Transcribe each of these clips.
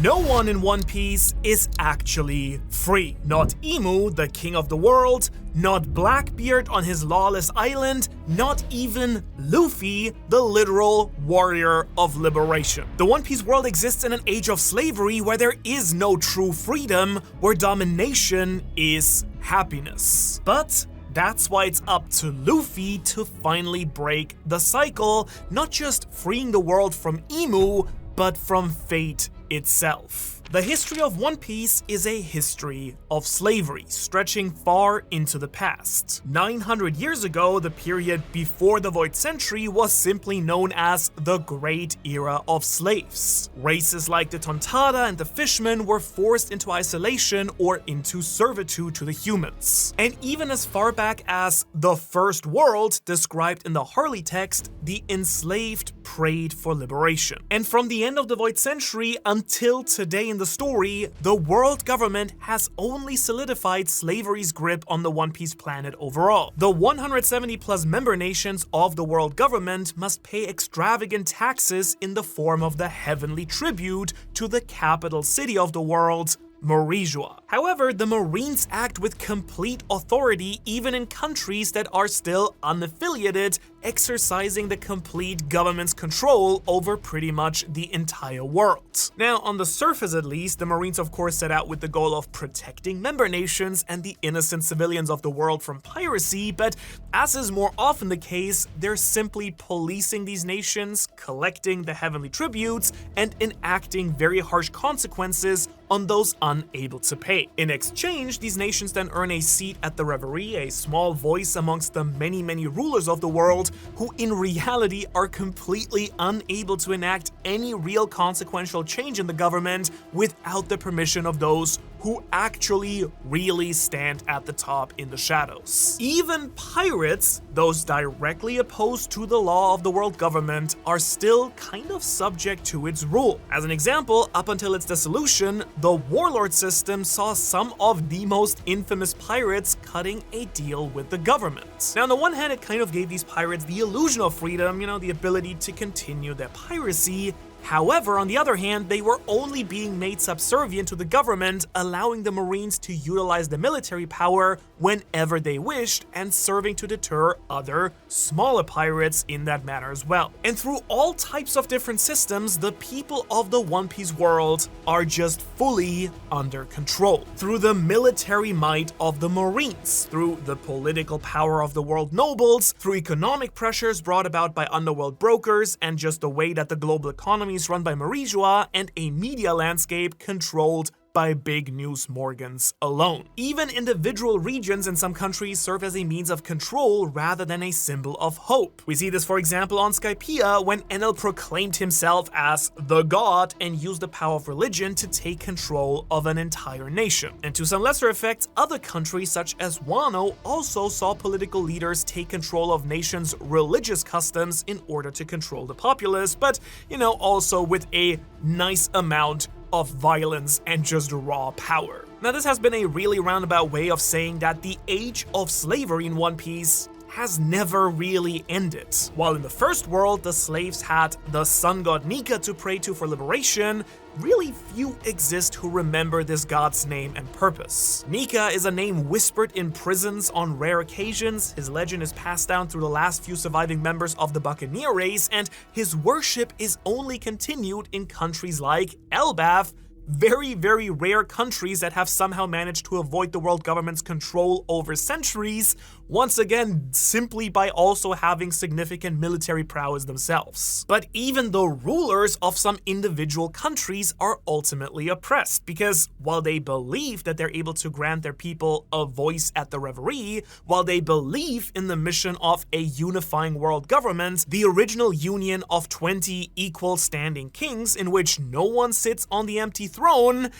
No one in One Piece is actually free. Not Emu, the king of the world, not Blackbeard on his lawless island, not even Luffy, the literal warrior of liberation. The One Piece world exists in an age of slavery where there is no true freedom, where domination is happiness. But that's why it's up to Luffy to finally break the cycle, not just freeing the world from Emu, but from fate itself. The history of One Piece is a history of slavery, stretching far into the past. 900 years ago, the period before the Void Century was simply known as the Great Era of Slaves. Races like the Tontada and the Fishmen were forced into isolation or into servitude to the humans. And even as far back as the First World, described in the Harley text, the enslaved prayed for liberation. And from the end of the Void Century until today in the story, the world government has only solidified slavery's grip on the One Piece planet overall. The 170 plus member nations of the world government must pay extravagant taxes in the form of the heavenly tribute to the capital city of the world, Maurizua. However, the Marines act with complete authority even in countries that are still unaffiliated, exercising the complete government's control over pretty much the entire world. Now, on the surface at least, the Marines of course set out with the goal of protecting member nations and the innocent civilians of the world from piracy, but as is more often the case, they're simply policing these nations, collecting the heavenly tributes, and enacting very harsh consequences on those unable to pay. In exchange, these nations then earn a seat at the Reverie, a small voice amongst the many rulers of the world who in reality are completely unable to enact any real consequential change in the government without the permission of those who actually really stand at the top in the shadows. Even pirates, those directly opposed to the law of the world government, are still kind of subject to its rule. As an example, up until its dissolution, the warlord system saw some of the most infamous pirates cutting a deal with the government. Now, on the one hand, it kind of gave these pirates the illusion of freedom, the ability to continue their piracy. However, on the other hand, they were only being made subservient to the government, allowing the Marines to utilize the military power whenever they wished and serving to deter other, smaller pirates in that manner as well. And through all types of different systems, the people of the One Piece world are just fully under control. Through the military might of the Marines, through the political power of the world nobles, through economic pressures brought about by underworld brokers, and just the way that the global economy is run by Maurizua, and a media landscape controlled by big news Morgans alone. Even individual regions in some countries serve as a means of control rather than a symbol of hope. We see this, for example, on Skypiea when Enel proclaimed himself as the god and used the power of religion to take control of an entire nation. And to some lesser effects, other countries such as Wano also saw political leaders take control of nations' religious customs in order to control the populace, but, also with a nice amount of violence and just raw power. Now, this has been a really roundabout way of saying that the age of slavery in One Piece has never really ended. While in the First World, the slaves had the sun god Nika to pray to for liberation, really few exist who remember this god's name and purpose. Nika is a name whispered in prisons on rare occasions, his legend is passed down through the last few surviving members of the Buccaneer race, and his worship is only continued in countries like Elbaf, very rare countries that have somehow managed to avoid the world government's control over centuries, once again simply by also having significant military prowess themselves. But even the rulers of some individual countries are ultimately oppressed, because while they believe that they're able to grant their people a voice at the Reverie, while they believe in the mission of a unifying world government, the original union of 20 equal standing kings in which no one sits on the empty throne,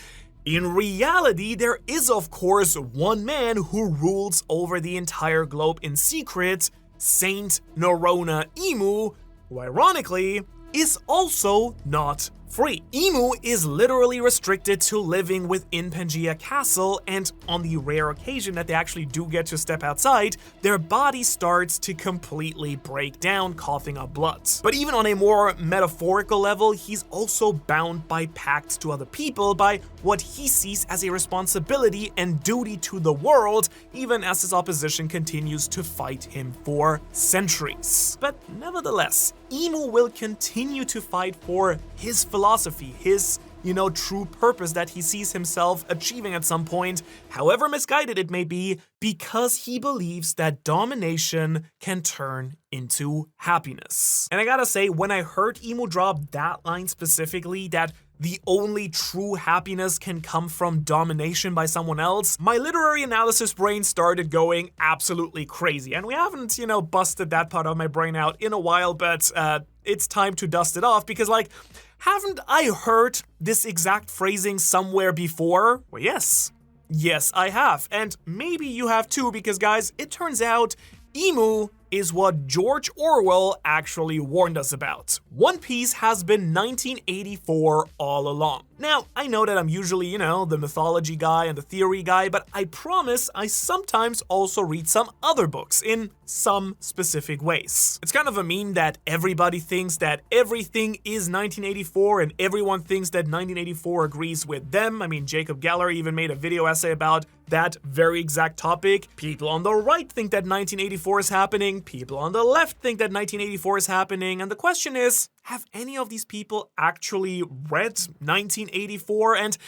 in reality, there is of course one man who rules over the entire globe in secret, Saint Norona Emu, who ironically is also not free. Imu is literally restricted to living within Pangaea Castle, and on the rare occasion that they actually do get to step outside, their body starts to completely break down, coughing up blood. But even on a more metaphorical level, he's also bound by pacts to other people, by what he sees as a responsibility and duty to the world, even as his opposition continues to fight him for centuries. But nevertheless, Imu will continue to fight for his philosophy, his true purpose that he sees himself achieving at some point, however misguided it may be, because he believes that domination can turn into happiness. And I gotta say, when I heard Imu drop that line specifically, that the only true happiness can come from domination by someone else, my literary analysis brain started going absolutely crazy. And we haven't, busted that part of my brain out in a while, but it's time to dust it off because, haven't I heard this exact phrasing somewhere before? Well, yes. Yes, I have. And maybe you have too, because guys, it turns out Imu is what George Orwell actually warned us about. One Piece has been 1984 all along. Now, I know that I'm usually, the mythology guy and the theory guy, but I promise I sometimes also read some other books in some specific ways. It's kind of a meme that everybody thinks that everything is 1984 and everyone thinks that 1984 agrees with them. I mean, Jacob Geller even made a video essay about that very exact topic. People on the right think that 1984 is happening. People on the left think that 1984 is happening. And the question is, have any of these people actually read 1984? And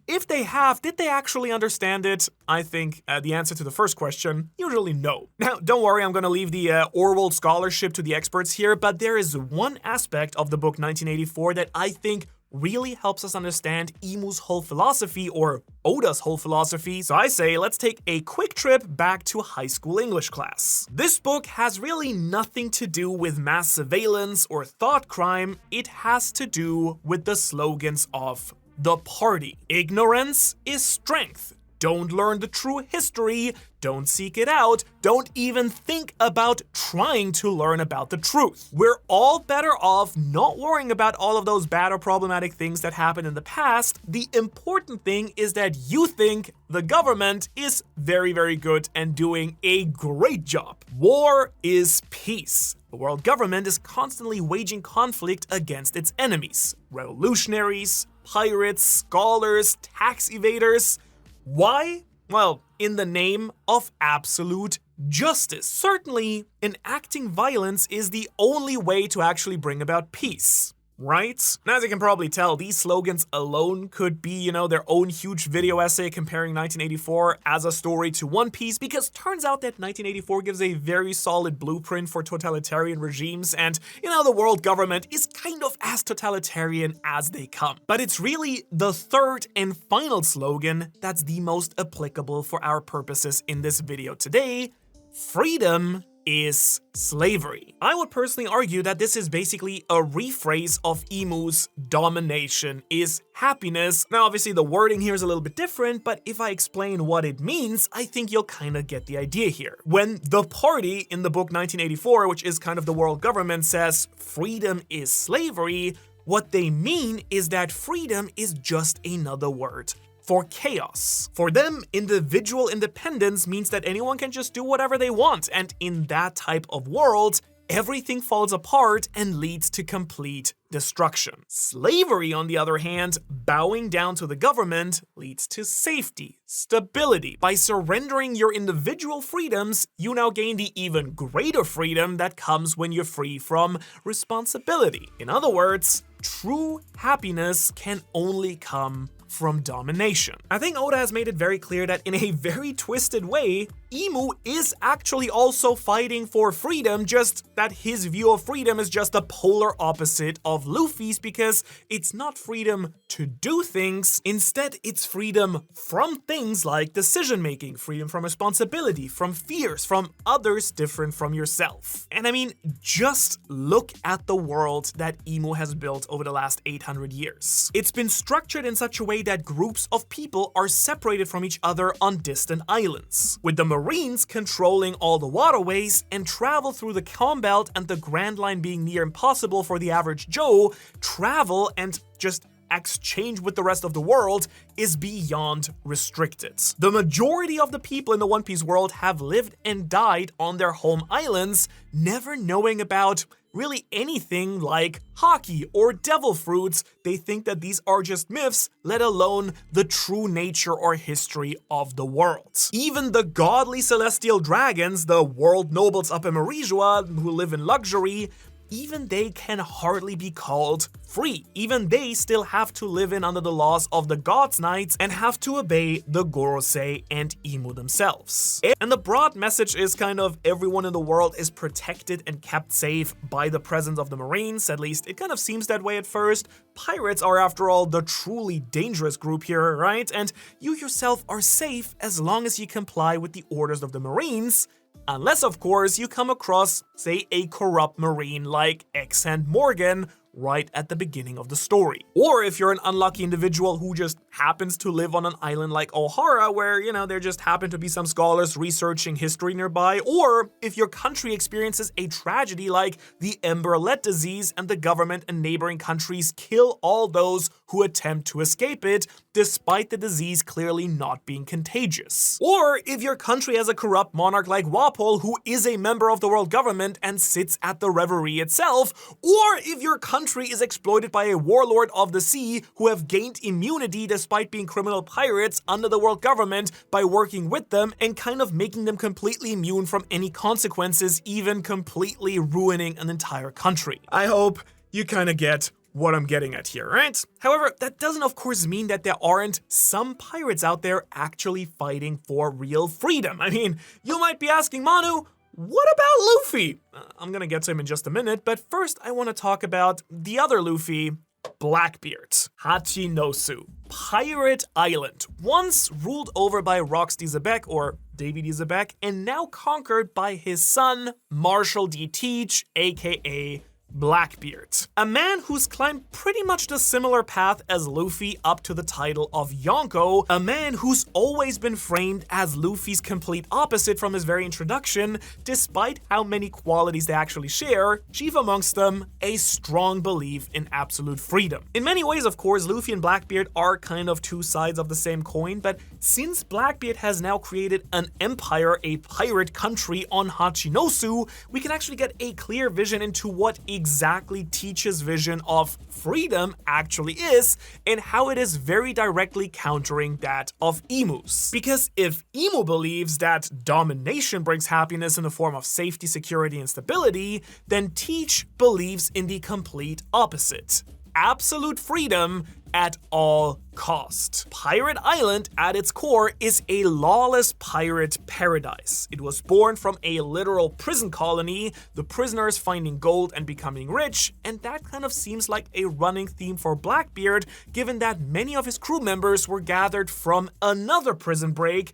if they have, did they actually understand it? I think the answer to the first question, usually no. Now, don't worry, I'm gonna leave the Orwell scholarship to the experts here, but there is one aspect of the book 1984 that I think really helps us understand Imu's whole philosophy, or Oda's whole philosophy. So I say, let's take a quick trip back to high school English class. This book has really nothing to do with mass surveillance or thought crime. It has to do with the slogans of the party. Ignorance is strength. Don't learn the true history, don't seek it out, don't even think about trying to learn about the truth. We're all better off not worrying about all of those bad or problematic things that happened in the past. The important thing is that you think the government is very, very good and doing a great job. War is peace. The world government is constantly waging conflict against its enemies. Revolutionaries, pirates, scholars, tax evaders. Why? Well, in the name of absolute justice. Certainly, enacting violence is the only way to actually bring about peace. Right? Now, as you can probably tell, these slogans alone could be, their own huge video essay comparing 1984 as a story to One Piece, because turns out that 1984 gives a very solid blueprint for totalitarian regimes, and, the world government is kind of as totalitarian as they come. But it's really the third and final slogan that's the most applicable for our purposes in this video today: freedom is slavery. I would personally argue that this is basically a rephrase of Imu's domination is happiness. Now, obviously the wording here is a little bit different, but if I explain what it means, I think you'll kind of get the idea here. When the party in the book 1984, which is kind of the world government, says freedom is slavery, what they mean is that freedom is just another word for chaos. For them, individual independence means that anyone can just do whatever they want, and in that type of world, everything falls apart and leads to complete destruction. Slavery, on the other hand, bowing down to the government, leads to safety, stability. By surrendering your individual freedoms, you now gain the even greater freedom that comes when you're free from responsibility. In other words, true happiness can only come from domination. I think Oda has made it very clear that in a very twisted way, Imu is actually also fighting for freedom, just that his view of freedom is just the polar opposite of Luffy's, because it's not freedom to do things, instead it's freedom from things like decision-making, freedom from responsibility, from fears, from others different from yourself. And I mean, just look at the world that Imu has built over the last 800 years. It's been structured in such a way that groups of people are separated from each other on distant islands, with the Marines controlling all the waterways, and travel through the Calm Belt and the Grand Line being near impossible for the average Joe. Travel and just exchange with the rest of the world is beyond restricted. The majority of the people in the One Piece world have lived and died on their home islands, never knowing about really anything like hockey or devil fruits. They think that these are just myths, let alone the true nature or history of the world. Even the godly celestial dragons, the world nobles up in Marijua who live in luxury, even they can hardly be called free. Even they still have to live in under the laws of the God's Knights and have to obey the Gorosei and Imu themselves. And the broad message is kind of everyone in the world is protected and kept safe by the presence of the Marines. At least it kind of seems that way at first. Pirates are, after all, the truly dangerous group here, right? And you yourself are safe as long as you comply with the orders of the Marines. Unless, of course, you come across, say, a corrupt Marine like Exant Morgan right at the beginning of the story. Or if you're an unlucky individual who just happens to live on an island like Ohara where, there just happen to be some scholars researching history nearby, or if your country experiences a tragedy like the Emberlet disease and the government and neighboring countries kill all those who attempt to escape it, despite the disease clearly not being contagious. Or if your country has a corrupt monarch like Walpole who is a member of the world government and sits at the Reverie itself, or if your country is exploited by a warlord of the sea who have gained immunity despite being criminal pirates under the world government by working with them and kind of making them completely immune from any consequences, even completely ruining an entire country. I hope you kind of get what I'm getting at here, right? However, that doesn't of course mean that there aren't some pirates out there actually fighting for real freedom. I mean, you might be asking, Manu, what about Luffy? I'm gonna get to him in just a minute, but first I want to talk about the other Luffy, Blackbeard. Hachinosu, Pirate Island, once ruled over by Rox D. Zebek or Davy D. Zebek, and now conquered by his son, Marshall D. Teach, aka Blackbeard. A man who's climbed pretty much the similar path as Luffy up to the title of Yonko, a man who's always been framed as Luffy's complete opposite from his very introduction, despite how many qualities they actually share, chief amongst them, a strong belief in absolute freedom. In many ways, of course, Luffy and Blackbeard are kind of two sides of the same coin, but since Blackbeard has now created an empire, a pirate country on Hachinosu, we can actually get a clear vision into what exactly Teach's vision of freedom actually is, and how it is very directly countering that of Imu's. Because if Imu believes that domination brings happiness in the form of safety, security, and stability, then Teach believes in the complete opposite. Absolute freedom at all cost. Pirate Island, at its core, is a lawless pirate paradise. It was born from a literal prison colony, the prisoners finding gold and becoming rich, and that kind of seems like a running theme for Blackbeard, given that many of his crew members were gathered from another prison break.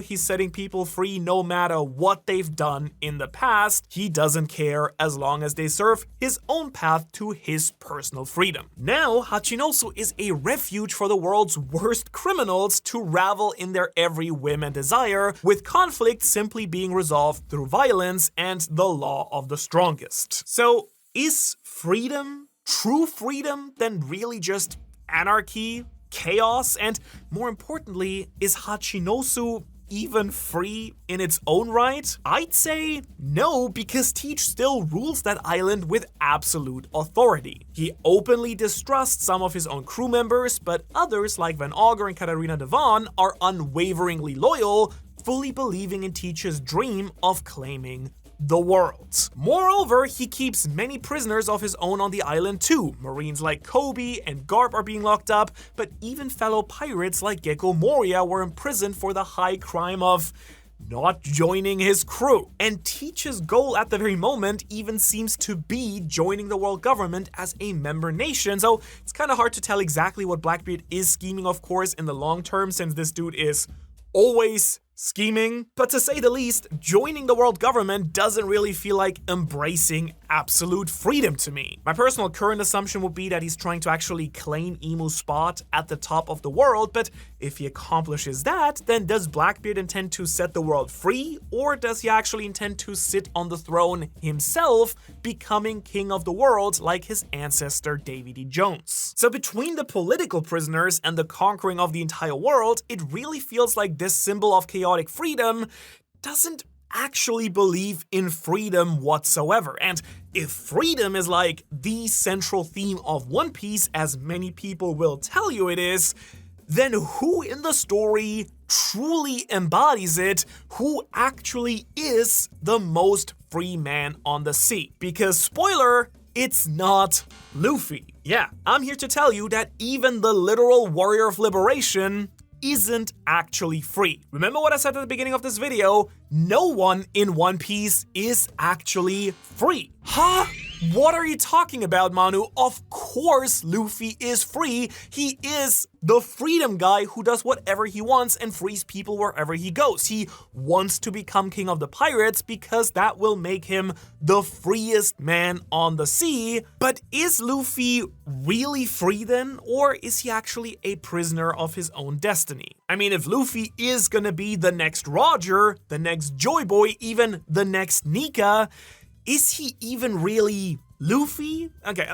He's setting people free no matter what they've done in the past. He doesn't care as long as they serve his own path to his personal freedom. Now, Hachinosu is a refuge for the world's worst criminals to revel in their every whim and desire, with conflict simply being resolved through violence and the law of the strongest. So, is freedom, true freedom, then really just anarchy, chaos, and more importantly, is Hachinosu even free in its own right? I'd say no, because Teach still rules that island with absolute authority. He openly distrusts some of his own crew members, but others like Van Augur and Katarina Devon are unwaveringly loyal, fully believing in Teach's dream of claiming the world. Moreover, he keeps many prisoners of his own on the island too. Marines like Kobe and Garp are being locked up, but even fellow pirates like Gecko Moria were imprisoned for the high crime of not joining his crew. And Teach's goal at the very moment even seems to be joining the world government as a member nation, so it's kind of hard to tell exactly what Blackbeard is scheming, of course, in the long term, since this dude is always scheming. But to say the least, joining the world government doesn't really feel like embracing absolute freedom to me. My personal current assumption would be that he's trying to actually claim Imu's spot at the top of the world, but if he accomplishes that, then does Blackbeard intend to set the world free, or does he actually intend to sit on the throne himself, becoming king of the world like his ancestor Davy D. Jones? So between the political prisoners and the conquering of the entire world, it really feels like this symbol of chaotic freedom doesn't actually believe in freedom whatsoever. And if freedom is like the central theme of One Piece, as many people will tell you it is, then who in the story truly embodies it? Who actually is the most free man on the sea? Because spoiler, it's not Luffy. Yeah, I'm here to tell you that even the literal warrior of liberation isn't actually free. Remember what I said at the beginning of this video? No one in One Piece is actually free. Huh? What are you talking about, Manu? Of course Luffy is free. He is the freedom guy who does whatever he wants and frees people wherever he goes. He wants to become king of the pirates because that will make him the freest man on the sea. But is Luffy really free then? Or is he actually a prisoner of his own destiny? I mean, if Luffy is gonna be the next Roger, the next Joy Boy, even the next Nika, is he even really Luffy? Okay,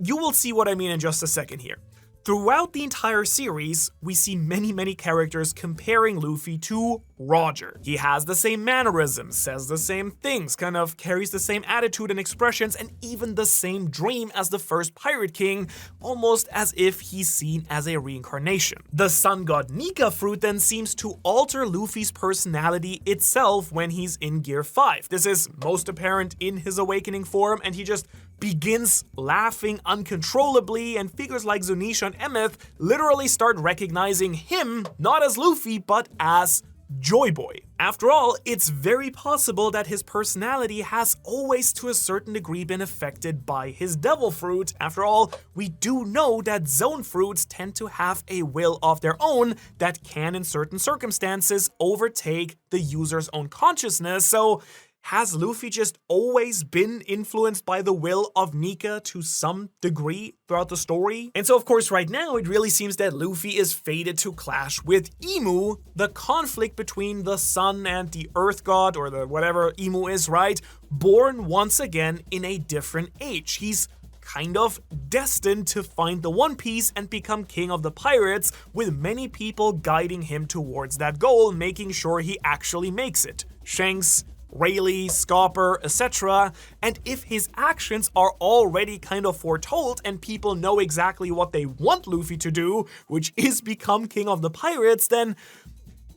you will see what I mean in just a second here. Throughout the entire series, we see many characters comparing Luffy to Roger. He has the same mannerisms, says the same things, kind of carries the same attitude and expressions, and even the same dream as the first Pirate King, almost as if he's seen as a reincarnation. The sun god Nika fruit then seems to alter Luffy's personality itself when he's in Gear 5. This is most apparent in his awakening form, and he just begins laughing uncontrollably, and figures like Zunisha and Emeth literally start recognizing him not as Luffy but as Joy Boy. After all, it's very possible that his personality has always to a certain degree been affected by his devil fruit. After all, we do know that zone fruits tend to have a will of their own that can in certain circumstances overtake the user's own consciousness. So has Luffy just always been influenced by the will of Nika to some degree throughout the story? And so of course right now it really seems that Luffy is fated to clash with Imu, the conflict between the sun and the earth god, or the whatever Imu is, right? Born once again in a different age. He's kind of destined to find the One Piece and become king of the pirates, with many people guiding him towards that goal, making sure he actually makes it. Shanks, Rayleigh, Scopper, etc. And if his actions are already kind of foretold and people know exactly what they want Luffy to do, which is become king of the pirates, then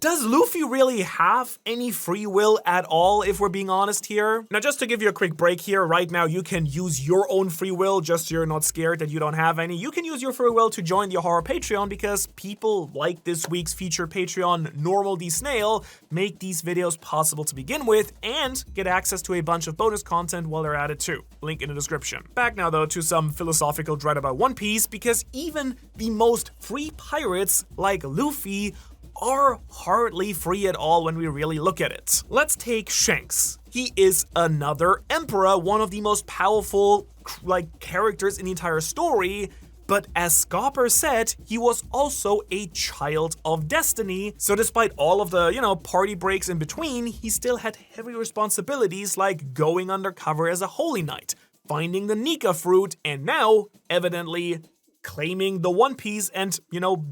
does Luffy really have any free will at all, if we're being honest here? Now, just to give you a quick break here, right now you can use your own free will, just so you're not scared that you don't have any. You can use your free will to join the Ohara Patreon, because people like this week's featured Patreon, Normal D Snail, make these videos possible to begin with, and get access to a bunch of bonus content while they're at it too. Link in the description. Back now though to some philosophical dread about One Piece, because even the most free pirates like Luffy are hardly free at all when we really look at it. Let's take Shanks. He is another emperor, one of the most powerful characters in the entire story, but as Scopper said, he was also a child of destiny. So despite all of the, party breaks in between, he still had heavy responsibilities like going undercover as a holy knight, finding the Nika fruit, and now, evidently, claiming the One Piece and,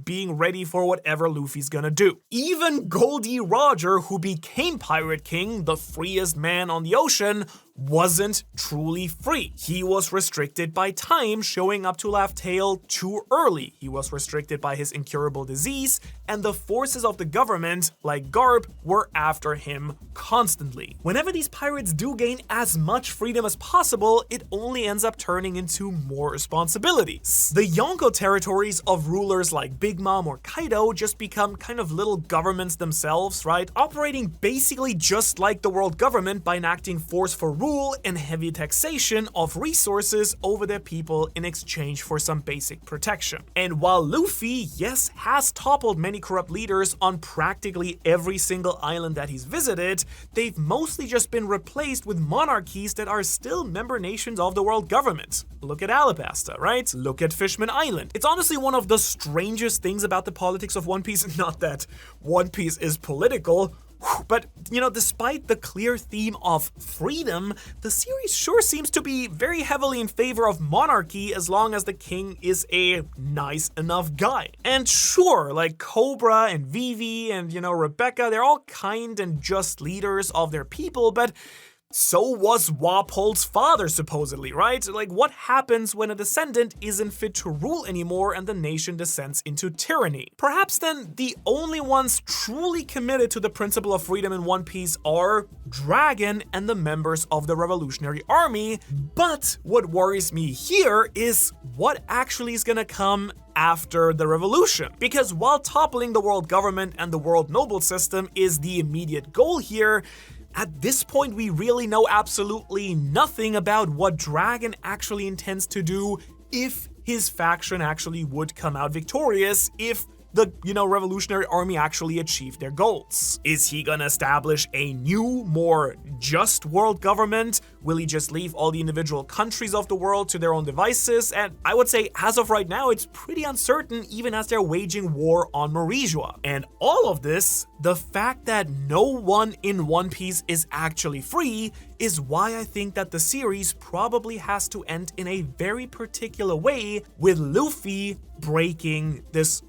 being ready for whatever Luffy's gonna do. Even Goldie Roger, who became Pirate King, the freest man on the ocean, wasn't truly free. He was restricted by time, showing up to Laugh Tale too early. He was restricted by his incurable disease, and the forces of the government, like Garp, were after him constantly. Whenever these pirates do gain as much freedom as possible, it only ends up turning into more responsibilities. The Yonko territories of rulers like Big Mom or Kaido just become kind of little governments themselves, right? Operating basically just like the world government by enacting force for rule and heavy taxation of resources over their people in exchange for some basic protection. And while Luffy, yes, has toppled many corrupt leaders on practically every single island that he's visited, they've mostly just been replaced with monarchies that are still member nations of the world government. Look at Alabasta, right? Look at Fishman Island. It's honestly one of the strangest things about the politics of One Piece, not that One Piece is political, but, despite the clear theme of freedom, the series sure seems to be very heavily in favor of monarchy as long as the king is a nice enough guy. And sure, like Cobra and Vivi and, Rebecca, they're all kind and just leaders of their people, but so was Walpole's father, supposedly, right? Like, what happens when a descendant isn't fit to rule anymore and the nation descends into tyranny? Perhaps then the only ones truly committed to the principle of freedom in One Piece are Dragon and the members of the Revolutionary Army. But what worries me here is what actually is gonna come after the revolution. Because while toppling the world government and the world noble system is the immediate goal here, at this point, we really know absolutely nothing about what Dragon actually intends to do if his faction actually would come out victorious, if the, Revolutionary Army actually achieved their goals. Is he gonna establish a new, more just world government? Will he just leave all the individual countries of the world to their own devices? And I would say, as of right now, it's pretty uncertain, even as they're waging war on Maurizua. And all of this, the fact that no one in One Piece is actually free, is why I think that the series probably has to end in a very particular way, with Luffy breaking this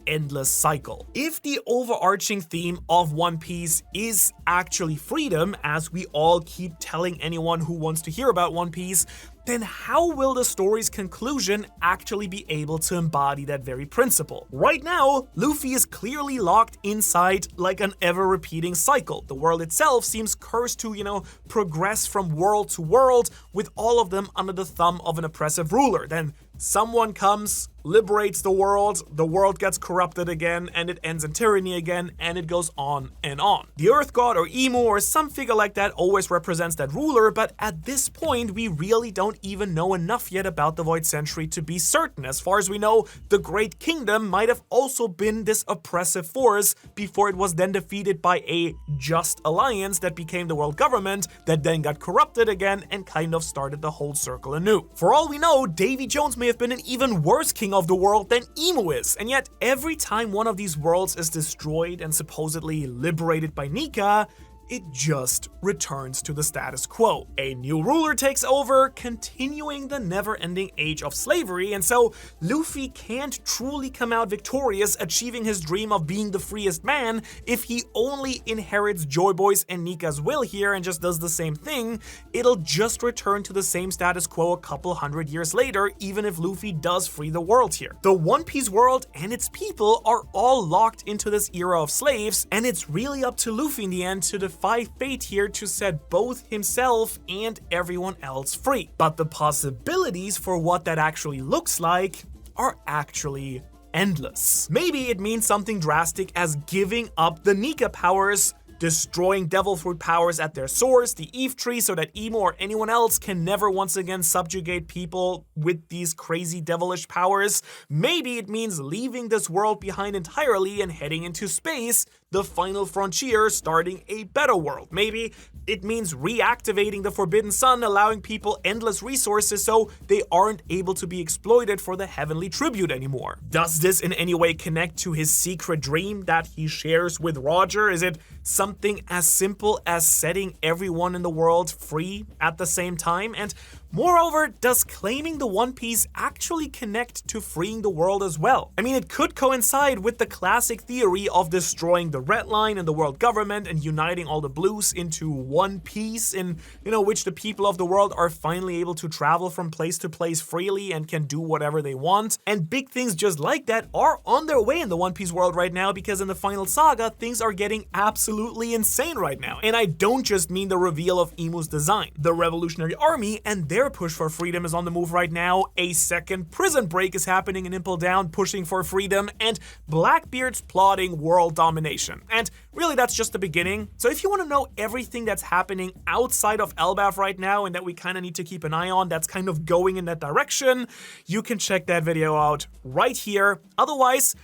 endless cycle. If the overarching theme of One Piece is actually freedom, as we all keep telling anyone who wants to hear about One Piece, then how will the story's conclusion actually be able to embody that very principle? Right now, Luffy is clearly locked inside like an ever-repeating cycle. The world itself seems cursed to, progress from world to world, with all of them under the thumb of an oppressive ruler. Then someone comes, liberates the world gets corrupted again, and it ends in tyranny again, and it goes on and on. The Earth God or Emu or some figure like that always represents that ruler, but at this point, we really don't even know enough yet about the Void Century to be certain. As far as we know, the Great Kingdom might have also been this oppressive force before it was then defeated by a just alliance that became the world government, that then got corrupted again and kind of started the whole circle anew. For all we know, Davy Jones may have been an even worse king of the world than Emu is, and yet every time one of these worlds is destroyed and supposedly liberated by Nika, it just returns to the status quo. A new ruler takes over, continuing the never-ending age of slavery, and so Luffy can't truly come out victorious, achieving his dream of being the freest man, if he only inherits Joy Boy's and Nika's will here and just does the same thing. It'll just return to the same status quo a couple hundred years later, even if Luffy does free the world here. The One Piece world and its people are all locked into this era of slaves, and it's really up to Luffy in the end to defy fate here to set both himself and everyone else free. But the possibilities for what that actually looks like are actually endless. Maybe it means something drastic as giving up the Nika powers, destroying Devil Fruit powers at their source, the Eve Tree, so that Emo or anyone else can never once again subjugate people with these crazy devilish powers. Maybe it means leaving this world behind entirely and heading into space, the final frontier, starting a better world. Maybe it means reactivating the Forbidden Sun, allowing people endless resources so they aren't able to be exploited for the heavenly tribute anymore. Does this in any way connect to his secret dream that he shares with Roger? Is it something as simple as setting everyone in the world free at the same time? And moreover, does claiming the One Piece actually connect to freeing the world as well? I mean, it could coincide with the classic theory of destroying the Red Line and the world government and uniting all the blues into one piece, in which the people of the world are finally able to travel from place to place freely and can do whatever they want. And big things just like that are on their way in the One Piece world right now, because in the final saga, things are getting absolutely absolutely insane right now. And I don't just mean the reveal of Emu's design. The Revolutionary Army and their push for freedom is on the move right now. A second prison break is happening in Impel Down, pushing for freedom, and Blackbeard's plotting world domination. And really, that's just the beginning. So if you want to know everything that's happening outside of Elbaf right now and that we kind of need to keep an eye on, that's kind of going in that direction, you can check that video out right here. Otherwise,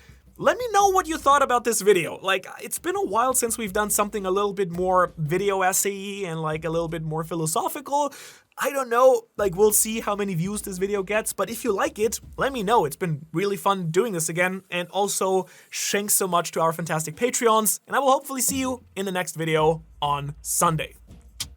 let me know what you thought about this video. Like, it's been a while since we've done something a little bit more video essay and like a little bit more philosophical. I don't know, like, we'll see how many views this video gets, but if you like it, let me know. It's been really fun doing this again. And also, thanks so much to our fantastic Patreons, and I will hopefully see you in the next video on Sunday.